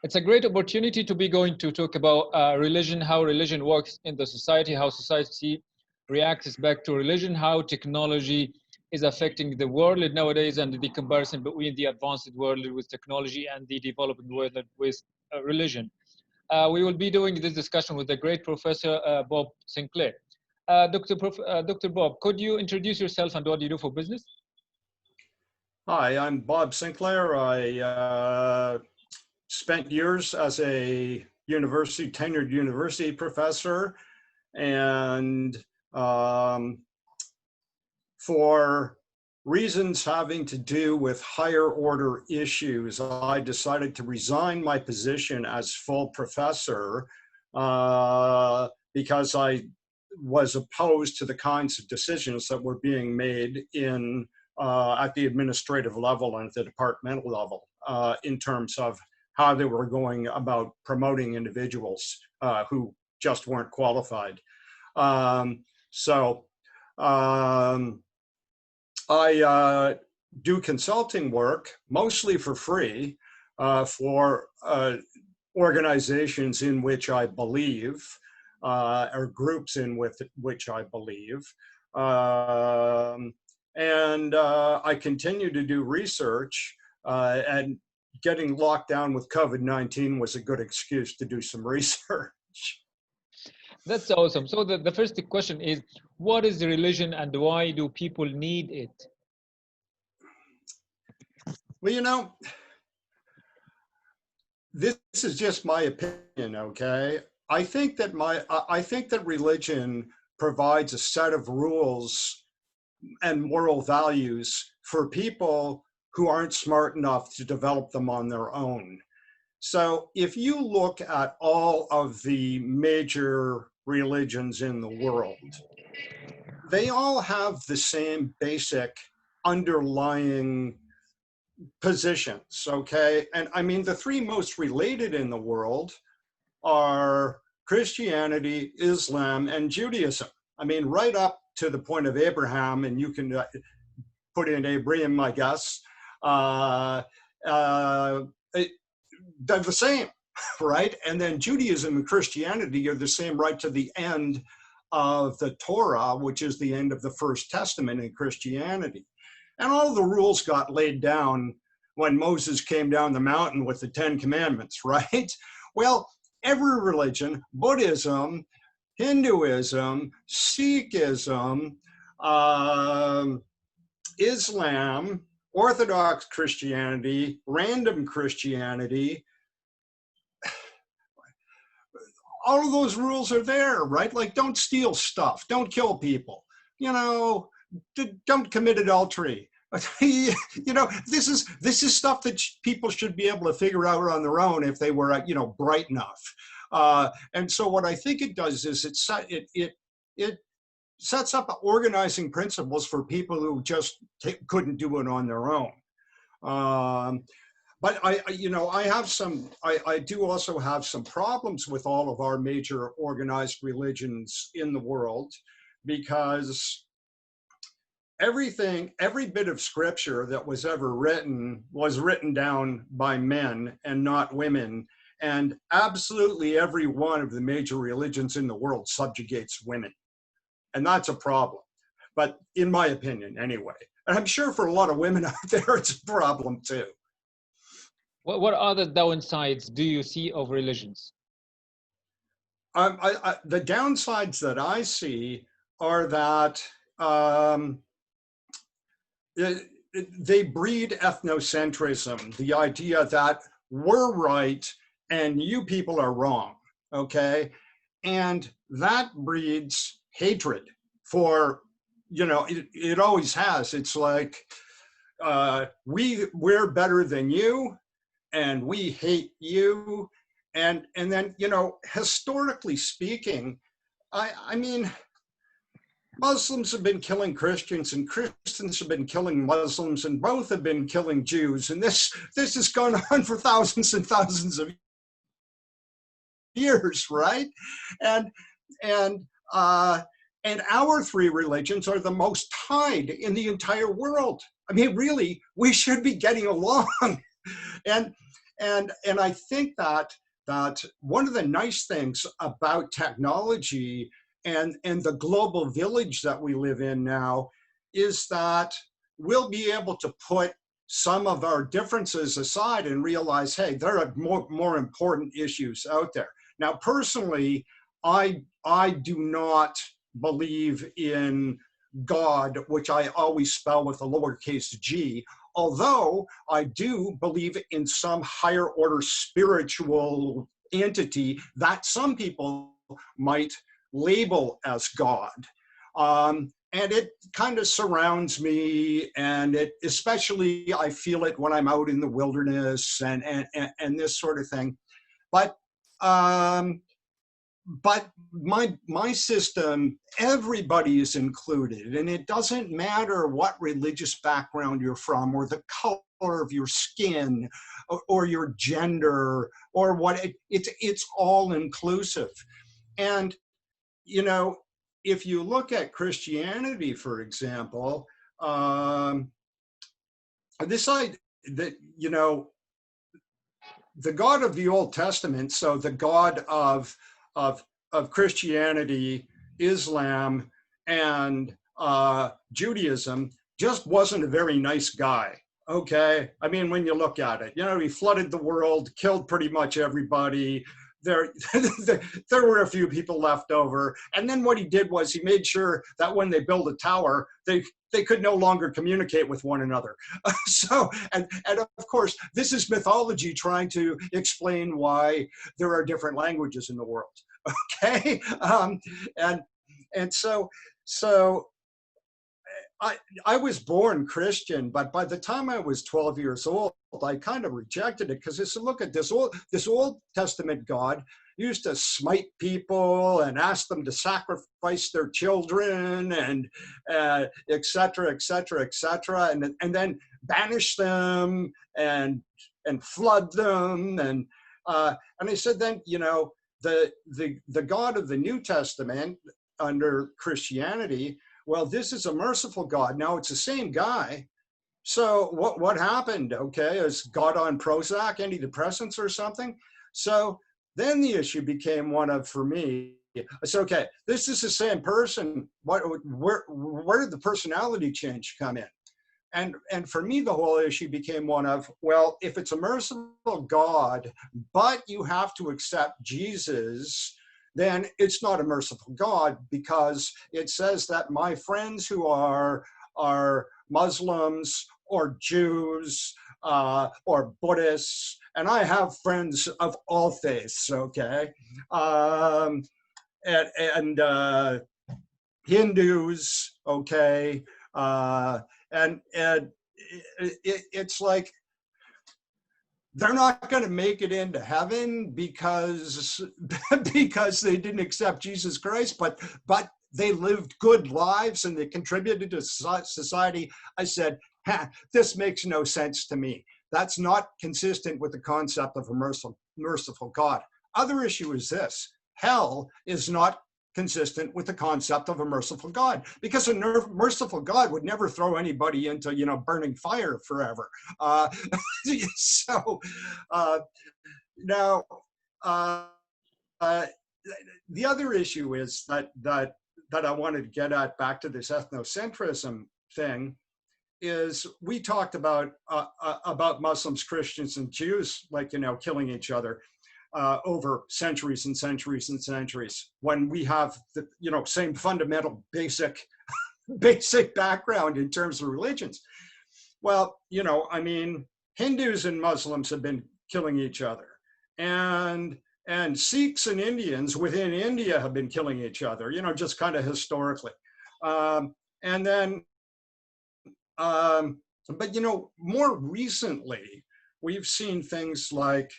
It's a great opportunity to be going to talk about religion, how religion works in the society, how society reacts back to religion, how technology is affecting the world nowadays, and the comparison between the advanced world with technology and the developing world with religion. We will be doing this discussion with the great Professor Bob Sinclair. Dr. Bob, could you introduce yourself and what you do for business? Hi, I'm Bob Sinclair. I spent years as a tenured university professor, and for reasons having to do with higher order issues, I decided to resign my position as full professor because I was opposed to the kinds of decisions that were being made at the administrative level and at the departmental level in terms of how they were going about promoting individuals who just weren't qualified. I do consulting work, mostly for free, for organizations in which I believe, or groups in which I believe. I continue to do research, and getting locked down with COVID-19 was a good excuse to do some research. That's awesome. So the first question is, what is religion and why do people need it? Well, this is just my opinion, okay? I think that religion provides a set of rules and moral values for people who aren't smart enough to develop them on their own. So if you look at all of the major religions in the world, they all have the same basic underlying positions, okay? And I mean, the three most related in the world are Christianity, Islam, and Judaism. I mean, right up to the point of Abraham, and you can put in Abraham, I guess, they're the same, right? And then Judaism and Christianity are the same right to the end of the Torah, which is the end of the First Testament in Christianity. And all the rules got laid down when Moses came down the mountain with the 10 Commandments, right? Well, every religion, Buddhism, Hinduism, Sikhism, Islam, Orthodox Christianity, random Christianity, all of those rules are there, right? Like, don't steal stuff, don't kill people, don't commit adultery. This is stuff that people should be able to figure out on their own if they were, bright enough. And so what I think it does is it sets up organizing principles for people who just couldn't do it on their own. But I do also have some problems with all of our major organized religions in the world, because every bit of scripture that was ever written was written down by men and not women. And absolutely every one of the major religions in the world subjugates women. And that's a problem. But in my opinion, anyway. And I'm sure for a lot of women out there, it's a problem too. What other downsides do you see of religions? The downsides that I see are that they breed ethnocentrism, the idea that we're right and you people are wrong, okay? And that breeds hatred for, it always has. It's like, we're better than you and we hate you. And then, historically speaking, I mean, Muslims have been killing Christians and Christians have been killing Muslims, and both have been killing Jews. And this has gone on for thousands and thousands of years, right? And our three religions are the most tied in the entire world. I mean, really, we should be getting along. And And I think that one of the nice things about technology and the global village that we live in now is that we'll be able to put some of our differences aside and realize, hey, there are more important issues out there. Now, personally, I do not believe in God, which I always spell with a lowercase g, although I do believe in some higher order spiritual entity that some people might label as God. And it kind of surrounds me, and it especially I feel it when I'm out in the wilderness and this sort of thing. But my system, everybody is included, and it doesn't matter what religious background you're from, or the color of your skin, or your gender, or what. It's all inclusive. And you know, if you look at Christianity, for example, this side that, you know, the God of the Old Testament, so the God of Christianity, Islam, and Judaism, just wasn't a very nice guy. Okay, I mean, when you look at it, you know, he flooded the world, killed pretty much everybody. There were a few people left over, and then what he did was he made sure that when they built a tower, they could no longer communicate with one another. So, and of course, this is mythology trying to explain why there are different languages in the world. Okay, and so I was born Christian, but by the time I was 12 years old, I kind of rejected it because I said, look at this Old Testament God used to smite people and ask them to sacrifice their children and et cetera, et cetera, et cetera, and then banish them and flood them. And I said, then, you know, the God of the New Testament under Christianity, well, this is a merciful God. Now it's the same guy. So what happened? Okay, is God on Prozac, antidepressants or something? So then the issue became one of, for me, I said, okay, this is the same person. Where did the personality change come in? And for me, the whole issue became one of, well, if it's a merciful God, but you have to accept Jesus, then it's not a merciful God, because it says that my friends who are Muslims or Jews or Buddhists, and I have friends of all faiths, okay, and Hindus, okay, and it's like, they're not going to make it into heaven because they didn't accept Jesus Christ, but they lived good lives and they contributed to society. I said, this makes no sense to me. That's not consistent with the concept of a merciful God. Other issue is this: hell is not consistent with the concept of a merciful God, because a merciful God would never throw anybody into, you know, burning fire forever. So now the other issue is that I wanted to get at, back to this ethnocentrism thing, is we talked about Muslims, Christians, and Jews, like, you know, killing each other over centuries and centuries and centuries, when we have the, you know, same fundamental basic background in terms of religions. Well, you know, I mean, Hindus and Muslims have been killing each other, and Sikhs and Indians within India have been killing each other, you know, just kind of historically. And then, but, you know, more recently, we've seen things like,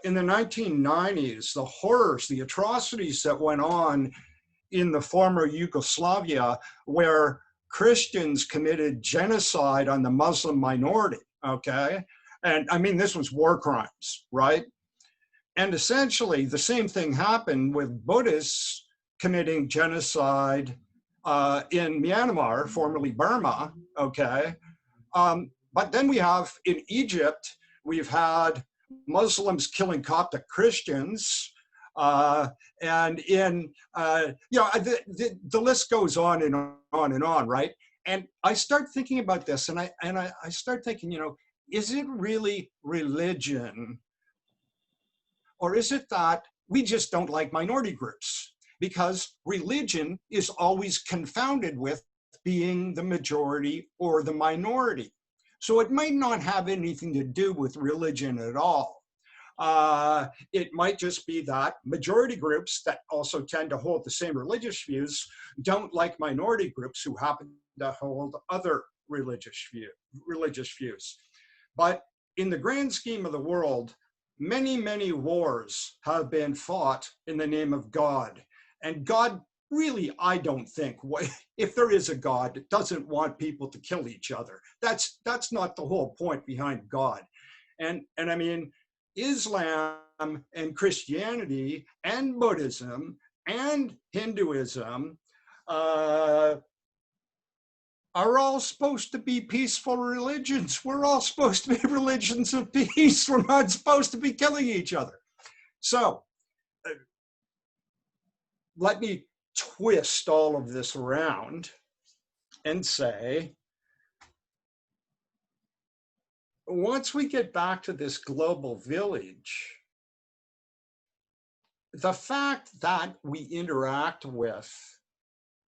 in the 1990s, the horrors, the atrocities that went on in the former Yugoslavia, where Christians committed genocide on the Muslim minority, okay? And I mean, this was war crimes, right? And essentially, the same thing happened with Buddhists committing genocide in Myanmar, formerly Burma, okay? But then we have, in Egypt, we've had Muslims killing Coptic Christians, and in, the list goes on and on and on, right? And I start thinking about this, and I start thinking, is it really religion, or is it that we just don't like minority groups? Because religion is always confounded with being the majority or the minority. So it might not have anything to do with religion at all. It might just be that majority groups that also tend to hold the same religious views don't like minority groups who happen to hold other religious views. But in the grand scheme of the world, many, many wars have been fought in the name of God. And God really, I don't think, if there is a God, doesn't want people to kill each other. That's not the whole point behind God. And I mean, Islam and Christianity and Buddhism and Hinduism are all supposed to be peaceful religions. We're all supposed to be religions of peace. We're not supposed to be killing each other. So let me twist all of this around and say, once we get back to this global village, the fact that we interact with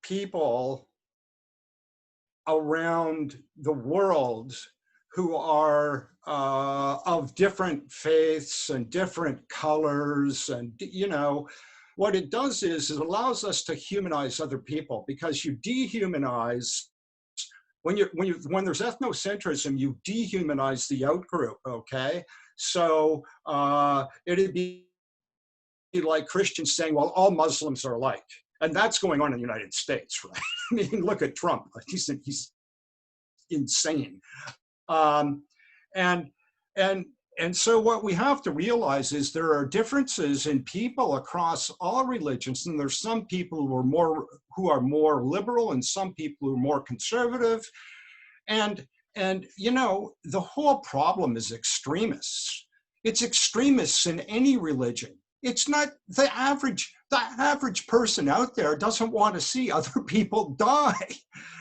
people around the world who are of different faiths and different colors, and what it does is it allows us to humanize other people, because you dehumanize when there's ethnocentrism, you dehumanize the outgroup. Okay, so it'd be like Christians saying, well, all Muslims are alike. And that's going on in the United States, right? I mean, look at Trump. He's insane. And so what we have to realize is there are differences in people across all religions, and there's some people who are more liberal, and some people who are more conservative. And the whole problem is extremists. It's extremists in any religion. It's not the average person out there doesn't want to see other people die.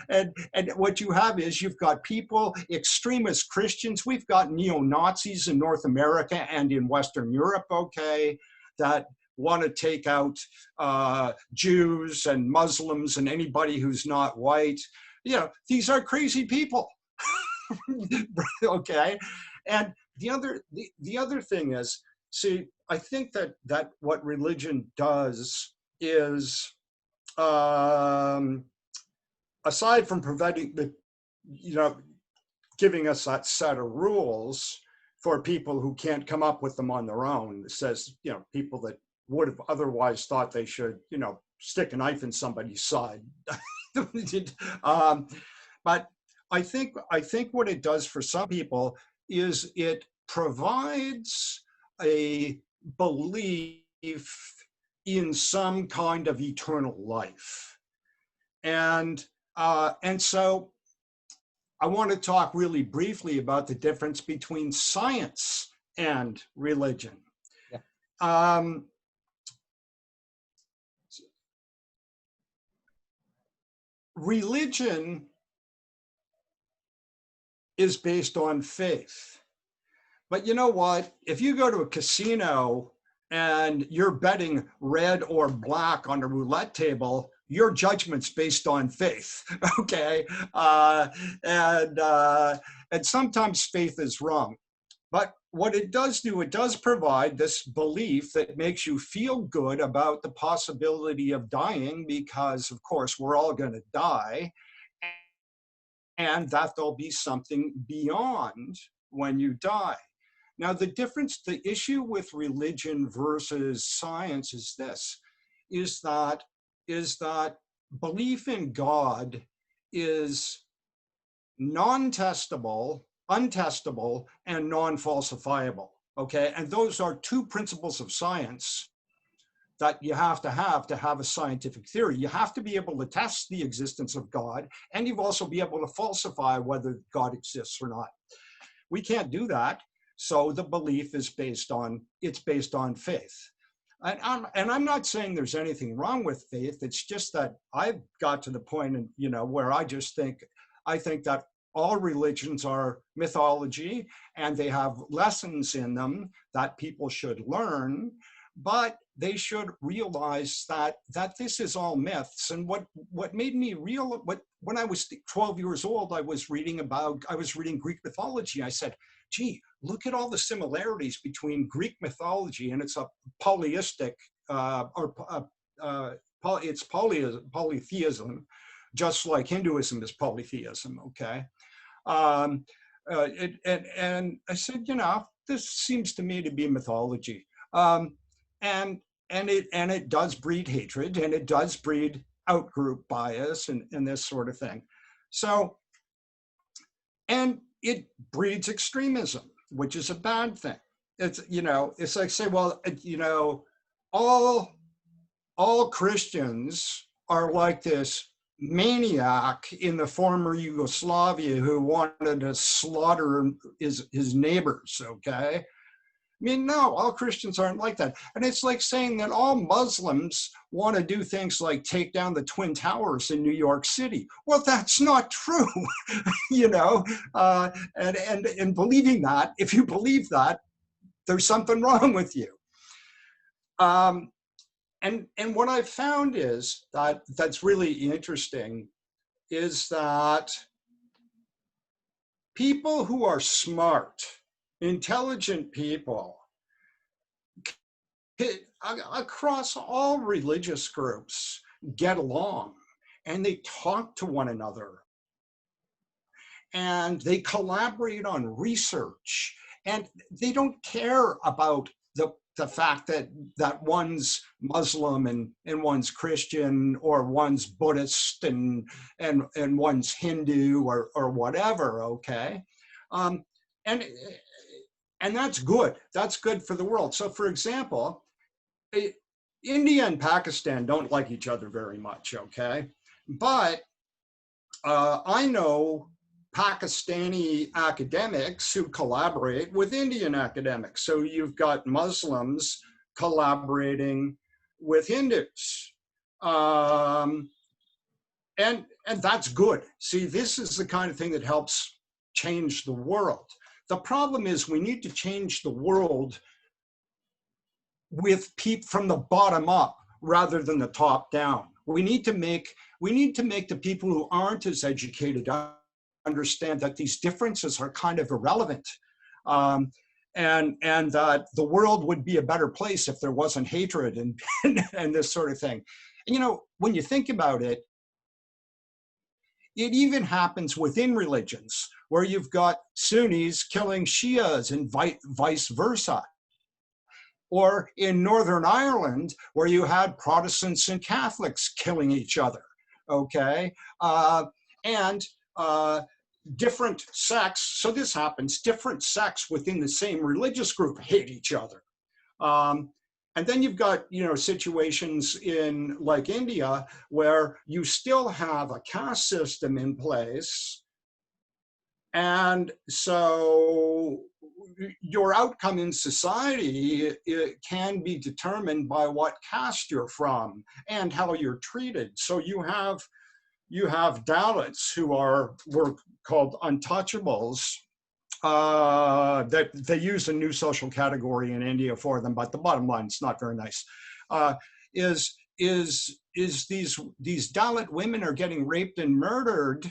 And what you have is you've got people, extremist Christians. We've got neo-Nazis in North America and in Western Europe, okay, that want to take out Jews and Muslims and anybody who's not white. These are crazy people. Okay. And the other thing is, see, I think that what religion does is, aside from giving us that set of rules for people who can't come up with them on their own, it says, people that would have otherwise thought they should, stick a knife in somebody's side. But I think what it does for some people is it provides a belief in some kind of eternal life. And so I want to talk really briefly about the difference between science and religion. Yeah. Religion is based on faith. But you know what? If you go to a casino and you're betting red or black on a roulette table, your judgment's based on faith, okay? And sometimes faith is wrong. But what it does do, it does provide this belief that makes you feel good about the possibility of dying, because, of course, we're all going to die, and that there'll be something beyond when you die. Now, the issue with religion versus science is this, is that belief in God is non-testable, untestable, and non-falsifiable, okay? And those are two principles of science that you have to have a scientific theory. You have to be able to test the existence of God, and you've also be able to falsify whether God exists or not. We can't do that. So the belief is based on faith. And I'm not saying there's anything wrong with faith. It's just that I've got to the point, where I think that all religions are mythology and they have lessons in them that people should learn, but they should realize that this is all myths. And what made me when I was 12 years old, I was reading Greek mythology. I said, gee, look at all the similarities between Greek mythology, and it's a polytheistic, it's polytheism, just like Hinduism is polytheism, okay? And I said, this seems to me to be mythology. And it does breed hatred, and it does breed outgroup bias and this sort of thing. So, and it breeds extremism, which is a bad thing. It's, it's like say, well, all Christians are like this maniac in the former Yugoslavia who wanted to slaughter his neighbors, okay? I mean, no, all Christians aren't like that. And it's like saying that all Muslims want to do things like take down the Twin Towers in New York City. Well, that's not true, and believing that, if you believe that, there's something wrong with you. And what I've found is that's really interesting is that people who are smart, intelligent people across all religious groups get along, and they talk to one another, and they collaborate on research, and they don't care about the fact that one's Muslim and one's Christian, or one's Buddhist and one's Hindu or whatever, okay? And that's good. That's good for the world. So for example, India and Pakistan don't like each other very much, okay? But I know Pakistani academics who collaborate with Indian academics. So you've got Muslims collaborating with Hindus. And that's good. See, this is the kind of thing that helps change the world. The problem is we need to change the world with people from the bottom up rather than the top down. We need to make the people who aren't as educated understand that these differences are kind of irrelevant, and that the world would be a better place if there wasn't hatred and this sort of thing. And when you think about it, it even happens within religions where you've got Sunnis killing Shias and vice versa. Or in Northern Ireland, where you had Protestants and Catholics killing each other, okay? Different sects, so this happens, different sects within the same religious group hate each other. And then you've got, situations in like India where you still have a caste system in place. And so your outcome in society, it can be determined by what caste you're from and how you're treated. So you have Dalits who were called untouchables. That they use a new social category in India for them, but the bottom line, it's not very nice. Is these Dalit women are getting raped and murdered.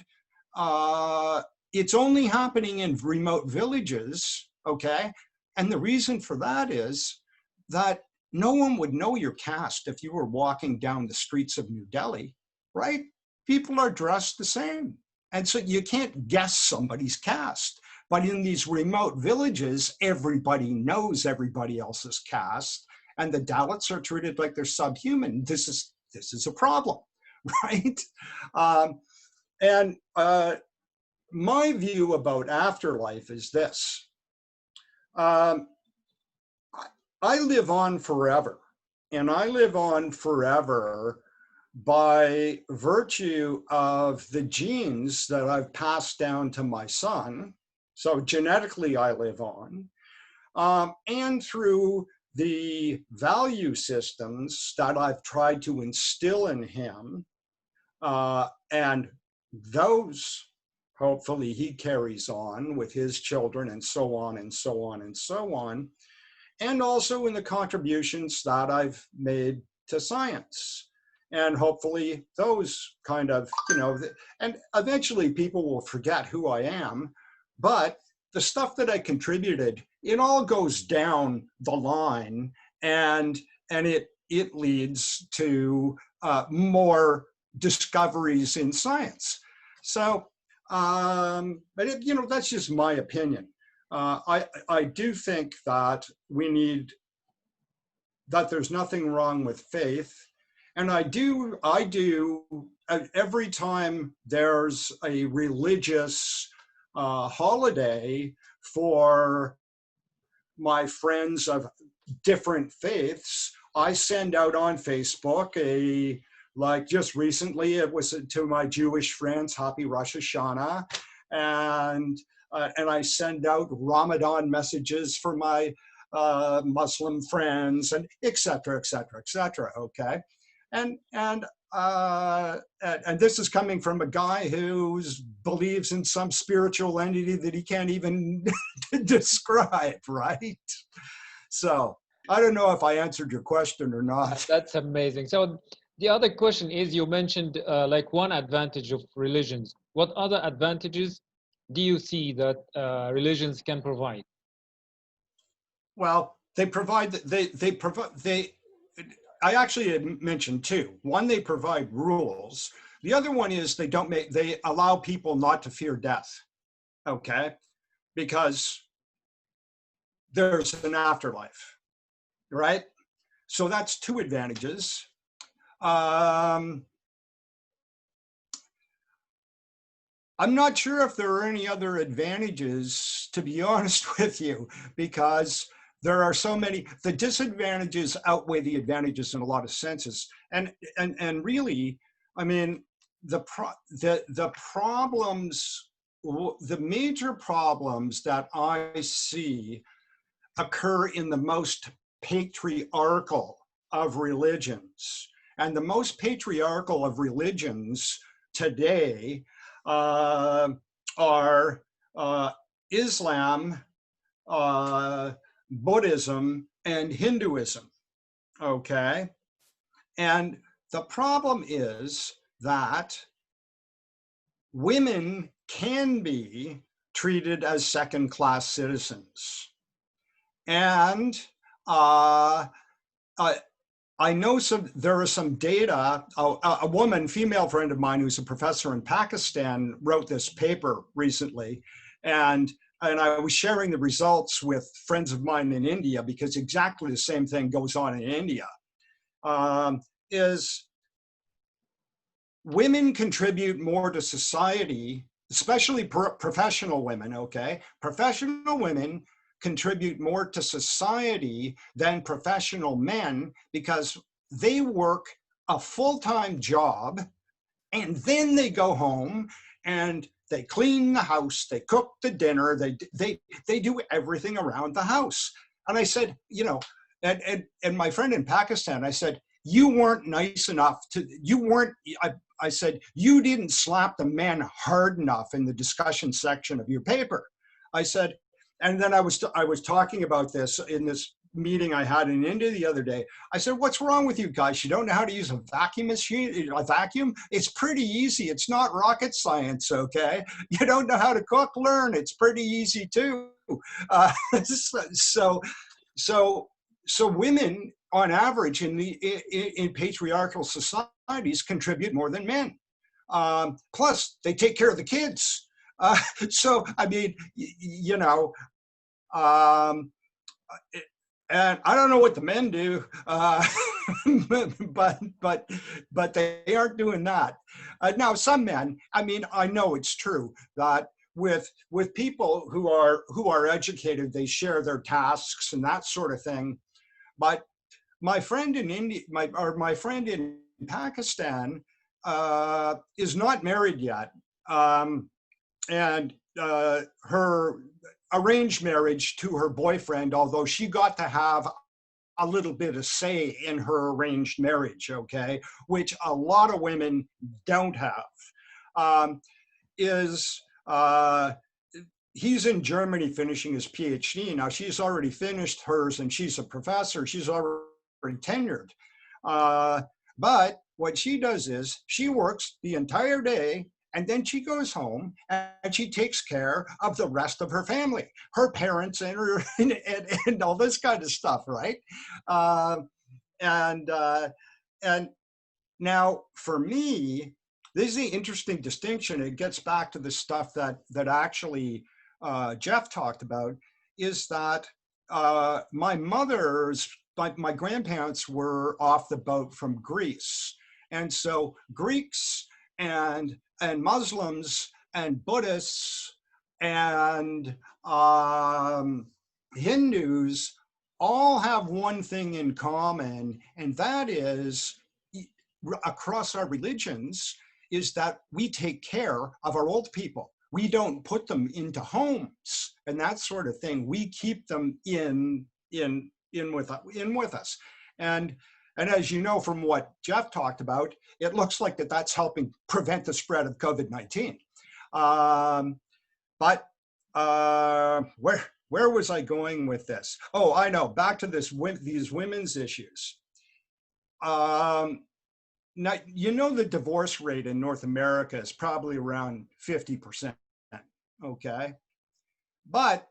It's only happening in remote villages, okay? And the reason for that is that no one would know your caste if you were walking down the streets of New Delhi, right? People are dressed the same. And so you can't guess somebody's caste. But in these remote villages, everybody knows everybody else's caste, and the Dalits are treated like they're subhuman. This is a problem, right? My view about afterlife is this. I live on forever, and I live on forever by virtue of the genes that I've passed down to my son. So genetically I live on, and through the value systems that I've tried to instill in him. And those, hopefully, he carries on with his children and so on and so on and so on. And also in the contributions that I've made to science. And hopefully those kind of, and eventually people will forget who I am, but the stuff that I contributed, it all goes down the line, and it leads to more discoveries in science. So, but that's just my opinion. I do think that that there's nothing wrong with faith. And I do, every time there's a religious holiday for my friends of different faiths, I send out on Facebook like just recently, it was to my Jewish friends, Happy Rosh Hashanah. And I send out Ramadan messages for my Muslim friends, and et cetera, et cetera, et cetera, okay? And this is coming from a guy who believes in some spiritual entity that he can't even describe, right? So I don't know if I answered your question or not. That's amazing. So the other question is, you mentioned like one advantage of religions. What other advantages do you see that religions can provide? Well, I actually had mentioned two. One, they provide rules. The other one is they allow people not to fear death, okay? Because there's an afterlife, right? So that's two advantages. I'm not sure if there are any other advantages, to be honest with you, because there are so many. The disadvantages outweigh the advantages in a lot of senses. And really, I mean, the problems, the major problems that I see occur in the most patriarchal of religions. And the most patriarchal of religions today are Islam, Buddhism, and Hinduism, okay? And the problem is that women can be treated as second-class citizens. And I know there is some data. A woman, female friend of mine who's a professor in Pakistan wrote this paper recently, and I was sharing the results with friends of mine in India, because exactly the same thing goes on in India. Is women contribute more to society, especially professional women, okay? Professional women contribute more to society than professional men, because they work a full-time job and then they go home and they clean the house, they cook the dinner, they do everything around the house. And I said, and my friend in Pakistan, I said, you weren't nice enough I said, you didn't slap the men hard enough in the discussion section of your paper. I said, and then I was talking about this in this meeting I had in India the other day. I said, what's wrong with you guys? You don't know how to use a vacuum machine, a vacuum? It's pretty easy. It's not rocket science, okay? You don't know how to cook? Learn. It's pretty easy too. So women, on average, in patriarchal societies, contribute more than men. Plus, they take care of the kids. So, I mean, and I don't know what the men do, but they aren't doing that. Now, some men, I mean, I know it's true that with people who are educated, they share their tasks and that sort of thing. But my friend in India, my friend in Pakistan, is not married yet, and arranged marriage to her boyfriend, although she got to have a little bit of say in her arranged marriage, okay, which a lot of women don't have. Is he's in Germany finishing his PhD. Now she's already finished hers and she's a professor. She's already tenured. But what she does is she works the entire day and then she goes home and she takes care of the rest of her family, her parents and her and all this kind of stuff, right? And now for me, this is the interesting distinction. It gets back to the stuff that actually Jeff talked about, is that my grandparents were off the boat from Greece. And so Greeks and Muslims and Buddhists and Hindus all have one thing in common, and that is, across our religions, is that we take care of our old people. We don't put them into homes and that sort of thing. We keep them in with us. And as you know from what Jeff talked about, it looks like that's helping prevent the spread of COVID-19. But where was I going with this? Oh, I know. Back to these women's issues. Now, you know, the divorce rate in North America is probably around 50%, okay? But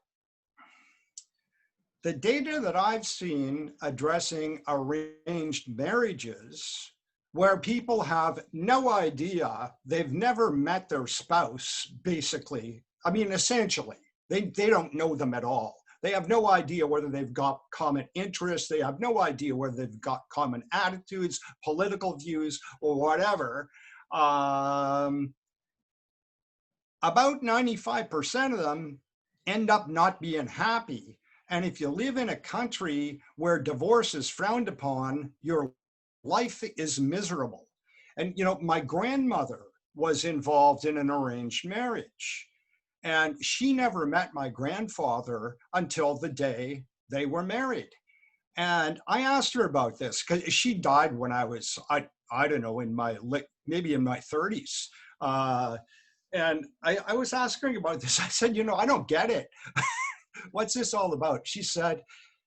the data that I've seen addressing arranged marriages, where people have no idea, they've never met their spouse, basically. I mean, essentially, they don't know them at all. They have no idea whether they've got common interests. They have no idea whether they've got common attitudes, political views, or whatever. About 95% of them end up not being happy. And if you live in a country where divorce is frowned upon, your life is miserable. And, you know, my grandmother was involved in an arranged marriage. And she never met my grandfather until the day they were married. And I asked her about this because she died when I was, I don't know, maybe in my 30s. And I was asking her about this. I said, you know, I don't get it. What's this all about? She said,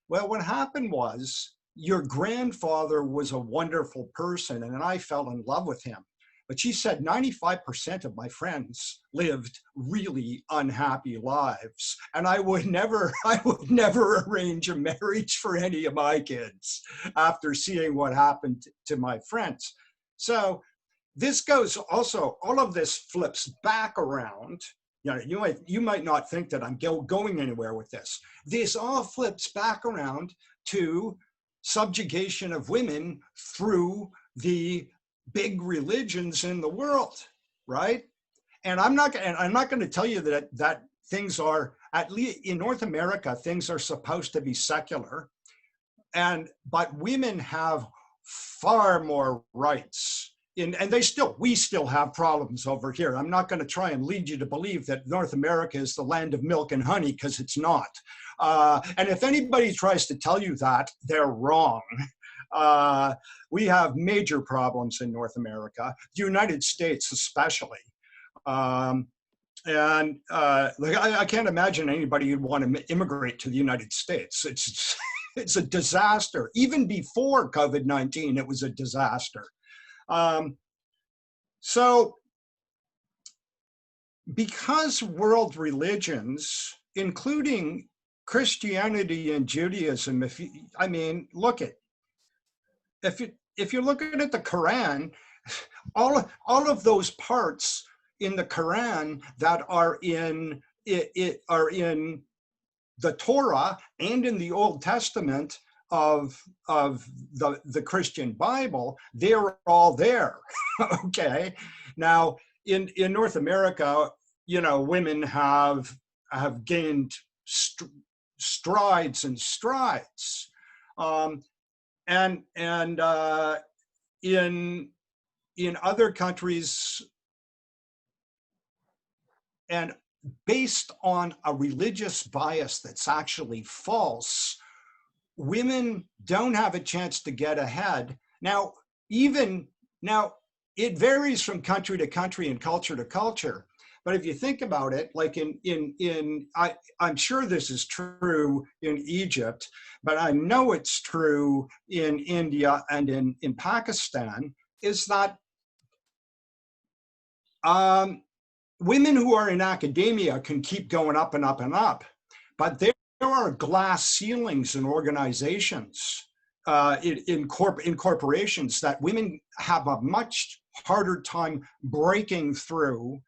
well, what happened was your grandfather was a wonderful person and I fell in love with him. But she said 95% of my friends lived really unhappy lives. And I would never arrange a marriage for any of my kids after seeing what happened to my friends. So this goes also, all of this flips back around. You know, you might not think that I'm going anywhere with this. This all flips back around to subjugation of women through the big religions in the world, right? And I'm not going to tell you that things are, at least in North America, things are supposed to be secular, but women have far more rights. And we still have problems over here. I'm not going to try and lead you to believe that North America is the land of milk and honey, because it's not. And if anybody tries to tell you that, they're wrong. We have major problems in North America, the United States especially. Like I can't imagine anybody who'd want to immigrate to the United States. It's a disaster. Even before COVID-19, it was a disaster. So because world religions, including Christianity and Judaism, if you're looking at the Quran, all of those parts in the Quran that are in the Torah and in the Old Testament of the Christian Bible, they're all there. Okay. Now in North America, you know, women have gained strides and strides. And in other countries, and based on a religious bias that's actually false, women don't have a chance to get ahead. Now, even now, it varies from country to country and culture to culture. But if you think about it, like I'm sure this is true in Egypt, but I know it's true in India and in Pakistan, is that women who are in academia can keep going up and up and up, but there are glass ceilings in organizations, in corporations, that women have a much harder time breaking through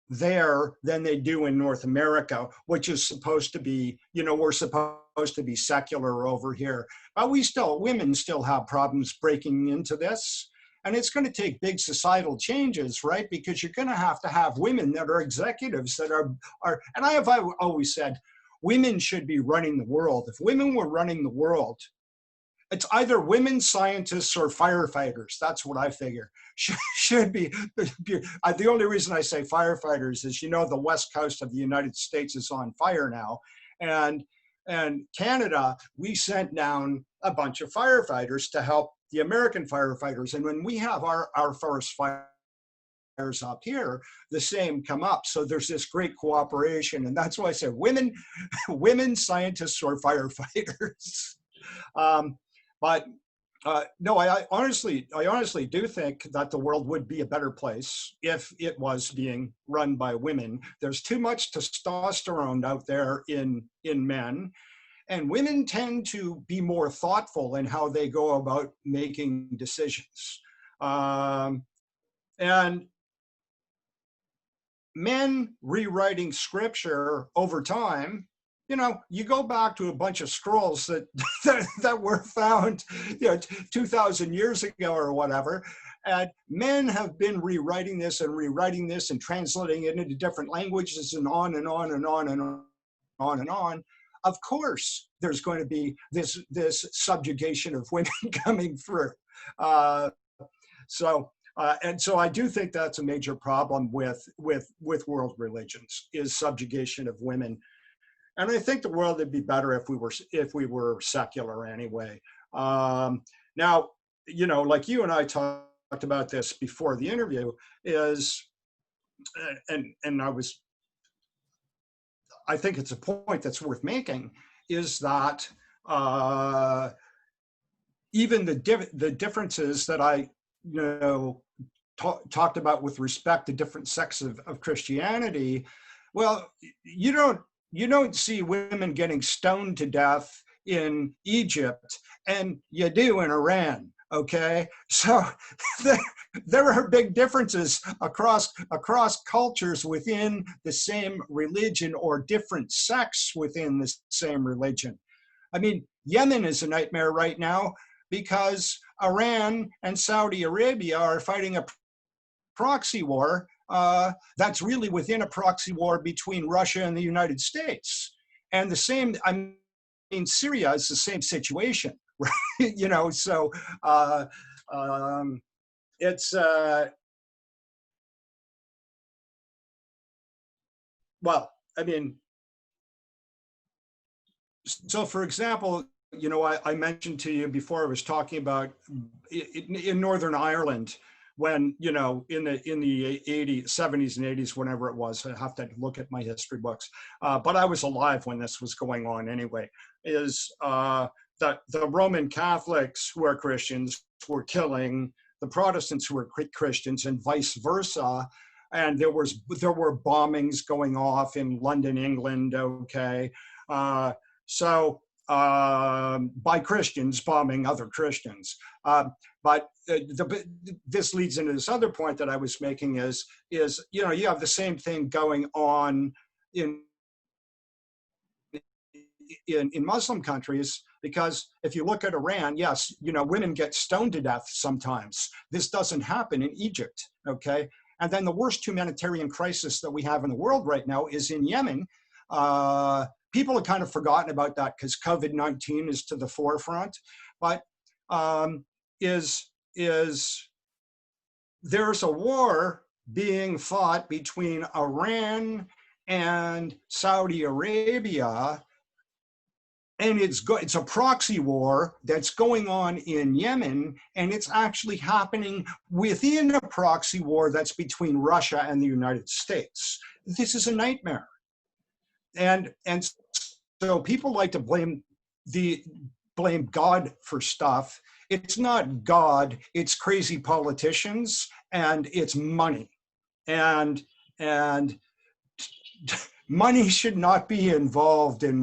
there than they do in North America, which is supposed to be, we're supposed to be secular over here. But women still have problems breaking into this. And it's going to take big societal changes, right? Because you're going to have women that are executives that are, and I've always said, women should be running the world. If women were running the world, it's either women scientists or firefighters. That's what I figure. Should be. The only reason I say firefighters is, the West Coast of the United States is on fire now. And Canada, we sent down a bunch of firefighters to help the American firefighters. And when we have our forest fires up here, the same come up. So there's this great cooperation. And that's why I say women scientists or firefighters. But no, I honestly do think that the world would be a better place if it was being run by women. There's too much testosterone out there in men, and women tend to be more thoughtful in how they go about making decisions. And men rewriting scripture over time, you go back to a bunch of scrolls that were found, 2,000 years ago or whatever, and men have been rewriting this and translating it into different languages and on and on and on and on and on. Of course, there's going to be this subjugation of women coming through. So I do think that's a major problem with world religions, is subjugation of women. And I think the world would be better if we were secular anyway. Now, like you and I talked about this before the interview, is, and I think it's a point that's worth making, is that even the differences that I talked about with respect to different sects of Christianity, well, you don't see women getting stoned to death in Egypt, and you do in Iran. Okay, so there are big differences across cultures within the same religion, or different sects within the same religion. I mean, Yemen is a nightmare right now because Iran and Saudi Arabia are fighting a proxy war that's really within a proxy war between Russia and the United States. And the same, Syria is the same situation, right? So it's, so for example, I mentioned to you before, I was talking about in Northern Ireland, when, in the 80s, 70s and 80s, whenever it was, I have to look at my history books, but I was alive when this was going on anyway, is that the Roman Catholics who are Christians were killing the Protestants who were Christians, and vice versa. And there were bombings going off in London, England, okay? By Christians bombing other Christians. But this leads into this other point that I was making is you have the same thing going on in Muslim countries, because if you look at Iran, yes, women get stoned to death sometimes. This doesn't happen in Egypt, okay? And then the worst humanitarian crisis that we have in the world right now is in Yemen. People have kind of forgotten about that because COVID-19 is to the forefront, but there's a war being fought between Iran and Saudi Arabia, and it's a proxy war that's going on in Yemen, and it's actually happening within a proxy war that's between Russia and the United States. This is a nightmare. And so people like to blame God for stuff. It's not God, it's crazy politicians and it's money. And money should not be involved in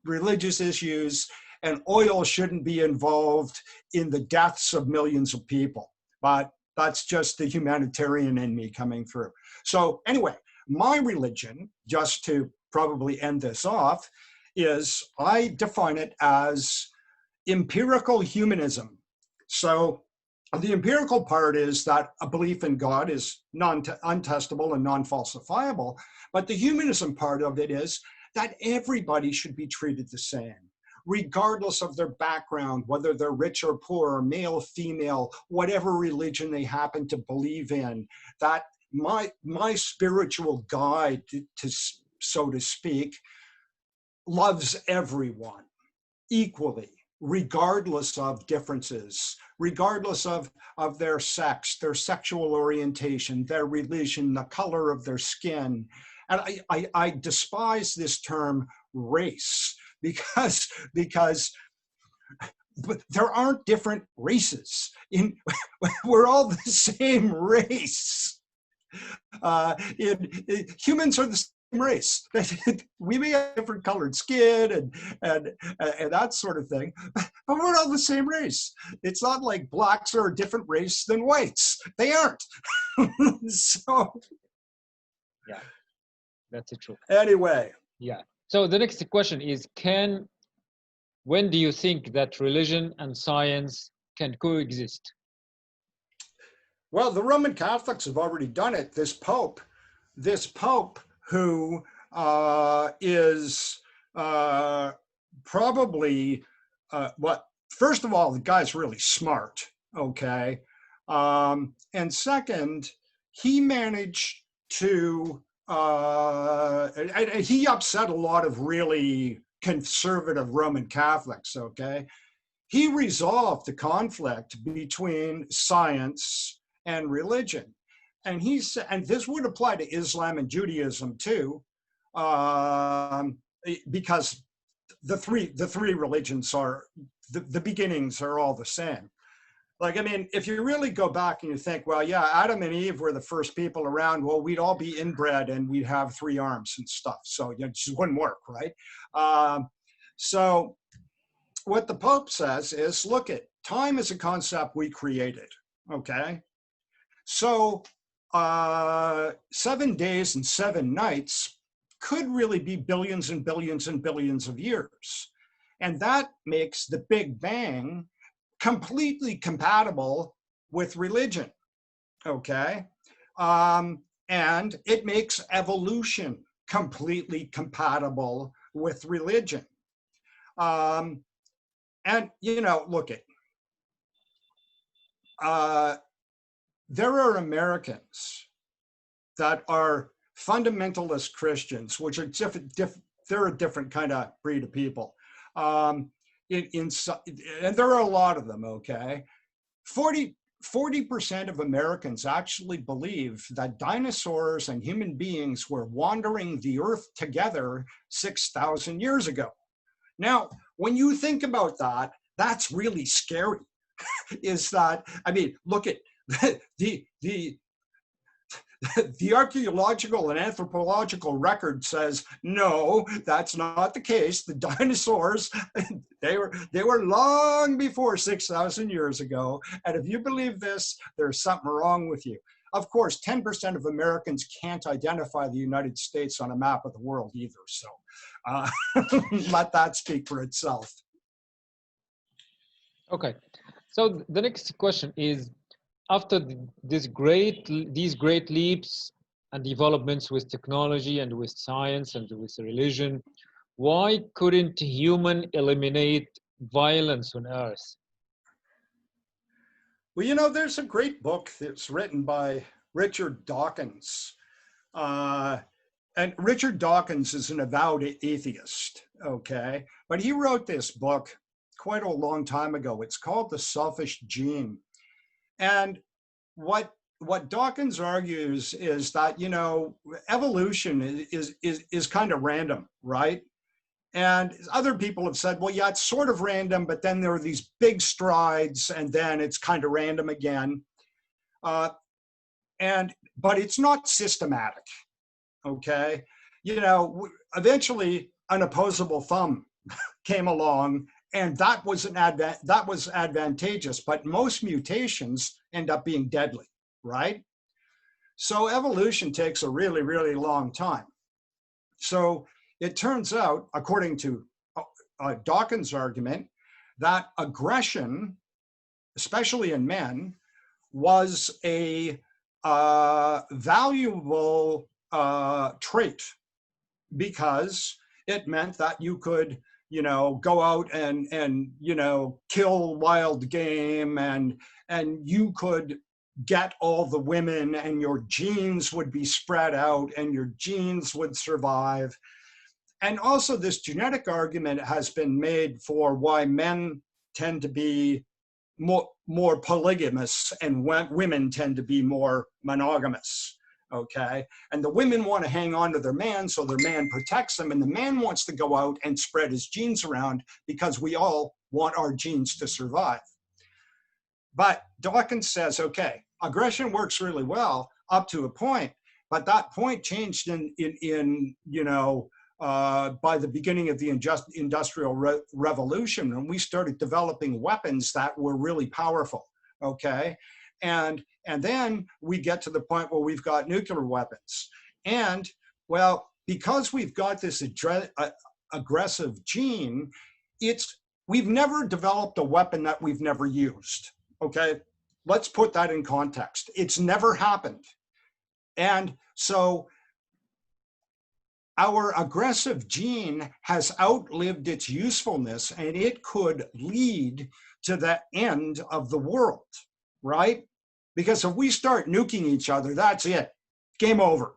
religious issues, and oil shouldn't be involved in the deaths of millions of people. But that's just the humanitarian in me coming through. So anyway, my religion, just to probably end this off, is I define it as empirical humanism. So the empirical part is that a belief in God is untestable and non-falsifiable, but the humanism part of it is that everybody should be treated the same, regardless of their background, whether they're rich or poor, male, female, whatever religion they happen to believe in. That my spiritual guide, so to speak, loves everyone equally, regardless of differences, regardless of their sex, their sexual orientation, their religion, the color of their skin. And I despise this term race because but there aren't different races. We're all the same race. Humans are the same race. We may have different colored skin and that sort of thing, but we're all the same race. It's not like blacks are a different race than whites. They aren't. So Yeah, that's the truth. Anyway. Yeah. So the next question is, when do you think that religion and science can coexist? Well, the Roman Catholics have already done it. This Pope who is probably, first of all, the guy's really smart, okay? And second, he managed to, he upset a lot of really conservative Roman Catholics, okay? He resolved the conflict between science and religion. And he said, and this would apply to Islam and Judaism too, because the three religions are, the beginnings are all the same. Like, I mean, if you really go back and you think, well, yeah, Adam and Eve were the first people around, well, we'd all be inbred and we'd have 3 arms and stuff. So it just wouldn't work, right? So what the Pope says is, look, time is a concept we created, okay? So 7 days and 7 nights could really be billions and billions and billions of years. And that makes the Big Bang completely compatible with religion, okay? And it makes evolution completely compatible with religion. And, you know, look, there are Americans that are fundamentalist Christians, which are they're a different kind of breed of people. And there are a lot of them, okay? 40% of Americans actually believe that dinosaurs and human beings were wandering the earth together 6,000 years ago. Now, when you think about that, that's really scary. Is that, I mean, look at the archaeological and anthropological record says, no, that's not the case. The dinosaurs, they were long before 6,000 years ago. And if you believe this, there's something wrong with you. Of course, 10% of Americans can't identify the United States on a map of the world either. So let that speak for itself. Okay. So the next question is, after these great leaps and developments with technology and with science and with religion, why couldn't human eliminate violence on Earth? Well, you know, there's a great book that's written by Richard Dawkins. and Richard Dawkins is an avowed atheist, okay? But he wrote this book quite a long time ago. It's called The Selfish Gene. And what Dawkins argues is that, you know, evolution is kind of random, right? And other people have said, well, yeah, it's sort of random, but then there are these big strides, and then it's kind of random again. But it's not systematic, okay? You know, eventually an opposable thumb came along, and that was advantageous, but most mutations end up being deadly, right? So evolution takes a really, really long time. So it turns out, according to Dawkins' argument, that aggression, especially in men, was a valuable trait because it meant that you could, you know, go out and you know, kill wild game, and you could get all the women, and your genes would be spread out and your genes would survive. And also this genetic argument has been made for why men tend to be more polygamous and women tend to be more monogamous, okay? And the women want to hang on to their man, so their man protects them, and the man wants to go out and spread his genes around because we all want our genes to survive. But Dawkins says, okay, aggression works really well up to a point, but that point changed in you know, by the beginning of the Industrial Revolution, and we started developing weapons that were really powerful, okay? And then we get to the point where we've got nuclear weapons. And, well, because we've got this aggressive gene, we've never developed a weapon that we've never used, okay? Let's put that in context. It's never happened. And so our aggressive gene has outlived its usefulness, and it could lead to the end of the world, right? Because if we start nuking each other, that's it, game over.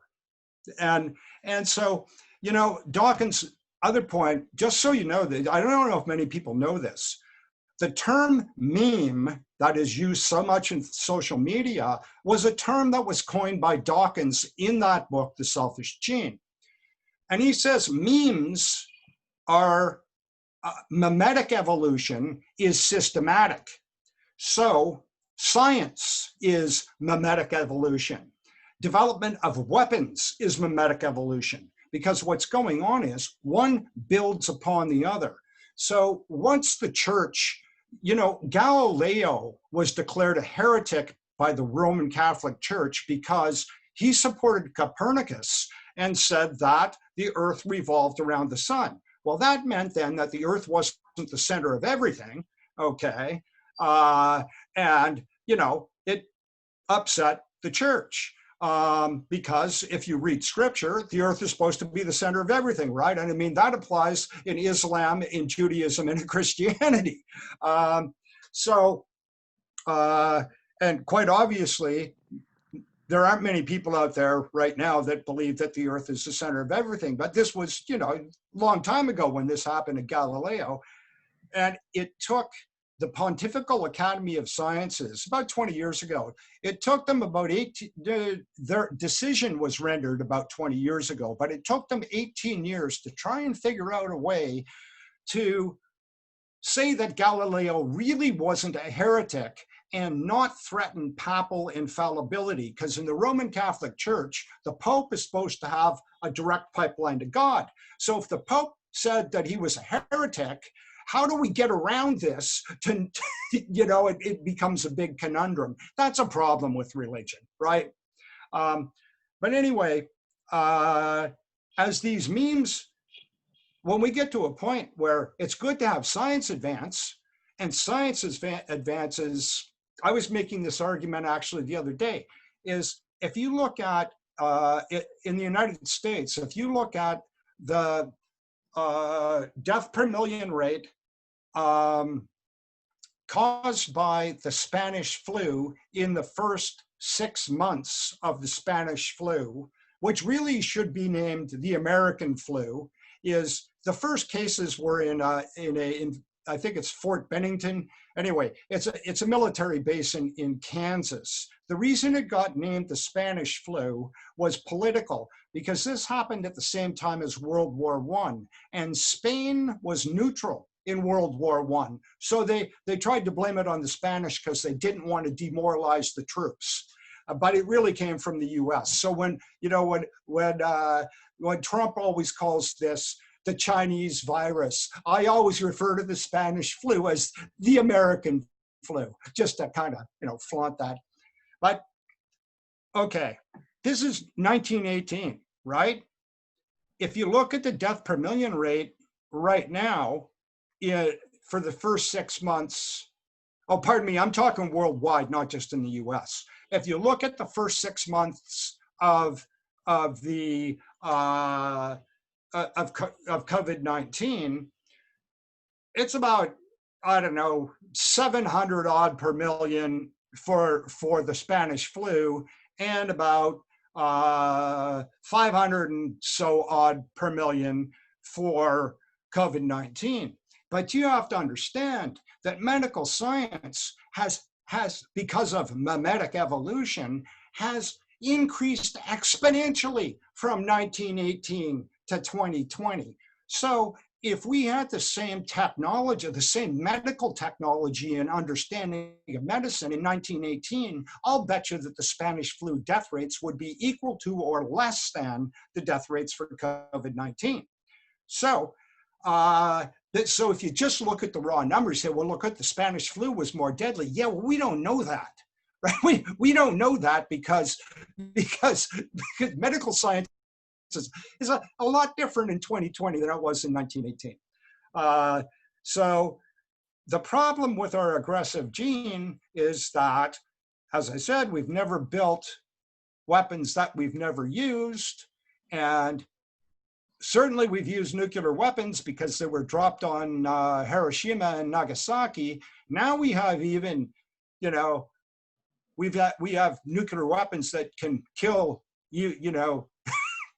And so, you know, Dawkins' other point, just so you know, that I don't know if many people know this, the term meme that is used so much in social media was a term that was coined by Dawkins in that book, The Selfish Gene. And he says memes are, mimetic evolution is systematic. So science is mimetic evolution. Development of weapons is mimetic evolution, because what's going on is one builds upon the other. So once the church, you know, Galileo was declared a heretic by the Roman Catholic Church because he supported Copernicus and said that the earth revolved around the sun. Well, that meant then that the earth wasn't the center of everything, okay? And, you know, it upset the church because if you read scripture, the earth is supposed to be the center of everything, right? And I mean, that applies in Islam, in Judaism, and in Christianity. And quite obviously, there aren't many people out there right now that believe that the earth is the center of everything. But this was, you know, a long time ago when this happened to Galileo. And it took the Pontifical Academy of Sciences, about 20 years ago, it took them about 18, their decision was rendered about 20 years ago, but it took them 18 years to try and figure out a way to say that Galileo really wasn't a heretic and not threaten papal infallibility, because in the Roman Catholic Church, the Pope is supposed to have a direct pipeline to God. So if the Pope said that he was a heretic, how do we get around this to, you know, it becomes a big conundrum. That's a problem with religion, right? But anyway, as these memes, when we get to a point where it's good to have science advance, and science advances, I was making this argument actually the other day, is if you look at, in the United States, if you look at the death per million rate caused by the Spanish flu in the first 6 months of the Spanish flu, which really should be named the American flu, is the first cases were in I think it's Fort Bennington. Anyway, it's a military base in Kansas. The reason it got named the Spanish flu was political, because this happened at the same time as World War I, and Spain was neutral in World War I. So they tried to blame it on the Spanish because they didn't want to demoralize the troops. But it really came from the US. So when Trump always calls this the Chinese virus, I always refer to the Spanish flu as the American flu, just to kind of, flaunt that. But okay, this is 1918, right? If you look at the death per million rate right now, for the first 6 months, oh, pardon me, I'm talking worldwide, not just in the US. If you look at the first 6 months of COVID-19, it's about, I don't know, 700 odd per million for the Spanish flu, and about 500 and so odd per million for COVID-19. But you have to understand that medical science has, because of mimetic evolution, has increased exponentially from 1918 to 2020. So if we had the same technology, the same medical technology and understanding of medicine in 1918, I'll bet you that the Spanish flu death rates would be equal to or less than the death rates for COVID-19. So if you just look at the raw numbers, say, well, look at the Spanish flu was more deadly. Yeah, well, we don't know that, right? We don't know that because medical science is a lot different in 2020 than it was in 1918. So the problem with our aggressive gene is that, as I said, we've never built weapons that we've never used, and certainly we've used nuclear weapons because they were dropped on Hiroshima and Nagasaki. Now we have even, we have nuclear weapons that can kill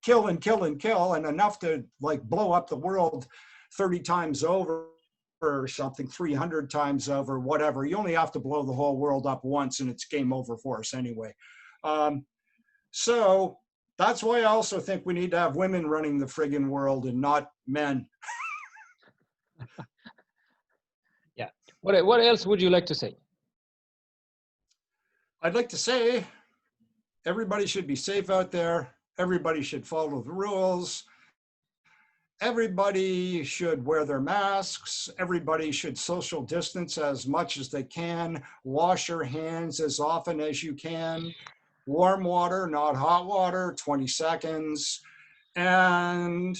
kill and kill and kill, and enough to like blow up the world 30 times over or something, 300 times over, whatever. You only have to blow the whole world up once and it's game over for us anyway. So that's why I also think we need to have women running the friggin' world and not men. Yeah. What else would you like to say? I'd like to say everybody should be safe out there. Everybody should follow the rules. Everybody should wear their masks. Everybody should social distance as much as they can. Wash your hands as often as you can. Warm water, not hot water, 20 seconds. And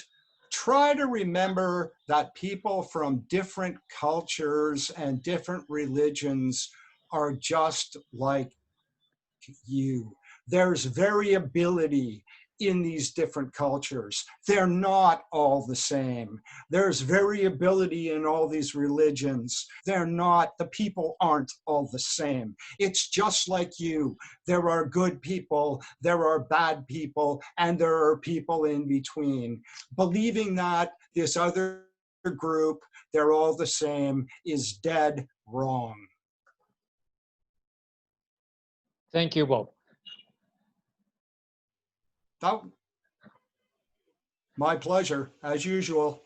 try to remember that people from different cultures and different religions are just like you. There's variability in these different cultures. They're not all the same. There's variability in all these religions. The people aren't all the same. It's just like you. There are good people, there are bad people, and there are people in between. Believing that this other group, they're all the same, is dead wrong. Thank you, Bob. My pleasure, as usual.